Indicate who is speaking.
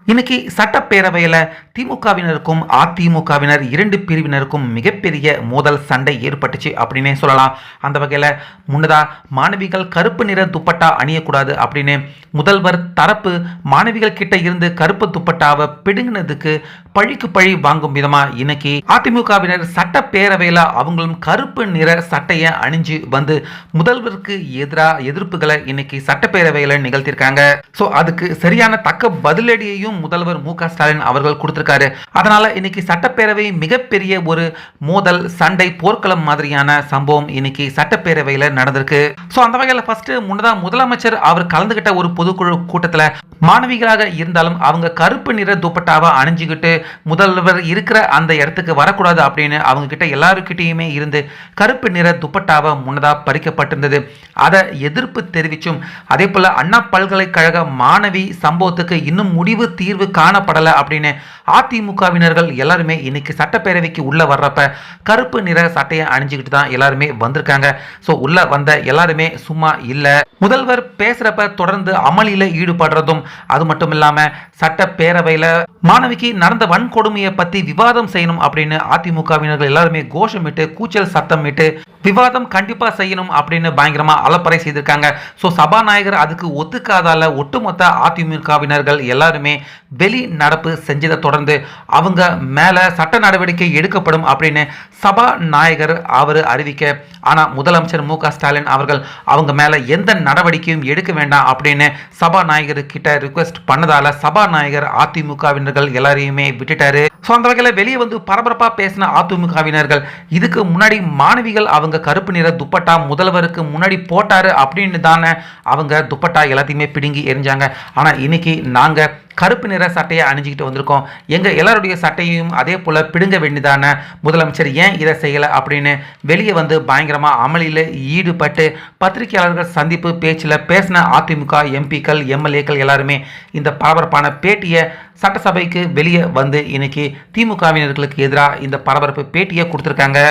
Speaker 1: இன்னைக்கு சட்டப்பேரவையில் திமுகவினருக்கும் அதிமுகவினர் இரண்டு பிரிவினருக்கும் மிகப்பெரிய மோதல் சண்டை ஏற்பட்டுச்சு அப்படின்னே சொல்லலாம். அந்த வகையில் முன்னதா மாணவிகள் கருப்பு நிற துப்பட்டா அணியக்கூடாது அப்படின்னு முதல்வர் தரப்பு மாணவிகள் கிட்ட இருந்து கருப்பு துப்பட்டாவை பிடுங்கினதுக்கு பழிக்கு பழி வாங்கும் விதமா இன்னைக்கு அதிமுகவினர் சட்டப்பேரவையில் அவங்களும் கருப்பு நிற சட்டையை அணிஞ்சு வந்து முதல்வருக்கு எதிராக எதிர்ப்புகளை இன்னைக்கு சட்டப்பேரவையில் நிகழ்த்திருக்காங்க. ஸோ அதுக்கு சரியான தக்க பதிலடியையும் முதல்வர் மு.க.ஸ்டாலின் அவர்கள் கொடுத்திருக்காரு. அதனால இன்னைக்கு சட்டப்பேரவை மிகப்பெரிய ஒரு மோதல் சண்டை போர்க்களம் மாதிரியான சம்பவம் இன்னைக்கு சட்டப்பேரவையில் நடந்திருக்கு. ஸோ அந்த வகையில் ஃபர்ஸ்ட் முன்னதா முதலமைச்சர் அவர் கலந்துகிட்ட ஒரு பொதுக்குழு கூட்டத்தில் மாணவிகளாக இருந்தாலும் அவங்க கருப்பு நிற துப்பட்டாவை அணிஞ்சுக்கிட்டு முதல்வர் இருக்கிற அந்த இடத்துக்கு வரக்கூடாது அப்படின்னு அவங்க கிட்ட எல்லாருக்கிட்டையுமே இருந்து கருப்பு நிற துப்பட்டாவை முன்னதா பறிக்கப்பட்டிருந்தது. அதை எதிர்ப்பு தெரிவிச்சும் அதே போல அண்ணா பல்கலைக்கழக மாணவி சம்பவத்துக்கு இன்னும் முடிவு தீர்வு காணப்படலை அப்படின்னு அதிமுகவினர்கள் எல்லாருமே இன்னைக்கு சட்டப்பேரவைக்கு உள்ள வர்றப்ப கருப்பு நிற சட்டையை அணிஞ்சுக்கிட்டு தான் எல்லாருமே வந்திருக்காங்க. ஸோ உள்ள வந்த எல்லாருமே சும்மா இல்லை. முதல்வர் பேசுறப்ப தொடர்ந்து அமளியில ஈடுபடுறதும் அது மட்டும் இல்லாம சட்டப்பேரவையில் மாணவிக்கு நடந்த வன்கொடுமையை பத்தி விவாதம் செய்யணும் அப்படின்னு அதிமுகவினர்கள் எல்லாருமே கோஷமிட்டு கூச்சல் சத்தமிட்டு விவாதம் கண்டிப்பா செய்யணும் அப்படின்னு பயங்கரமா அலப்பறை செய்திருக்காங்க. ஸோ சபாநாயகர் அதுக்கு ஒத்துக்காதால ஒட்டுமொத்த அதிமுகவினர்கள் எல்லாருமே வெளி நடப்பு செஞ்சதை தொடர்ந்து அவங்க மேல சட்ட நடவடிக்கை எடுக்கப்படும் அப்படின்னு சபாநாயகர் அவர் அறிவிக்க, ஆனா முதலமைச்சர் மு.க.ஸ்டாலின் அவர்கள் அவங்க மேல எந்த நடவடிக்கையும் எடுக்க வேண்டாம் அப்படின்னு சபாநாயகர் கிட்ட ரிக்வெஸ்ட் பண்ணதால சபாநாயகர் அதிமுகவினர்கள் எல்லாரையுமே விட்டுட்டாரு. ஸோ அந்த வகையில் வெளியே வந்து பரபரப்பா பேசின அதிமுகவினர்கள் இதுக்கு முன்னாடி மாணவிகள் அவங்க கருப்பு நிற துப்பட்டா முதல்வருக்கு முன்னாடி போட்டாரு அப்படின்னு தானே அவங்க துப்பட்டா எல்லாத்தையுமே பிடுங்கி எரிஞ்சாங்க. ஆனா இன்னைக்கு நாங்க கருப்பு நிற சட்டையை அணிஞ்சிக்கிட்டு வந்திருக்கோம், எங்கள் எல்லாருடைய சட்டையும் அதே போல் பிடுங்க வேண்டியதான முதலமைச்சர் ஏன் இதை செய்யலை அப்படின்னு வெளியே வந்து பயங்கரமாக அமளியில் ஈடுபட்டு பத்திரிகையாளர்கள் சந்திப்பு பேச்சில் பேசின அதிமுக எம்பிக்கள் எம்எல்ஏக்கள் எல்லாருமே இந்த பரபரப்பான பேட்டியை சட்டசபைக்கு வெளியே வந்து இன்னைக்கு திமுகவினர்களுக்கு எதிராக இந்த பரபரப்பு பேட்டியை கொடுத்துருக்காங்க.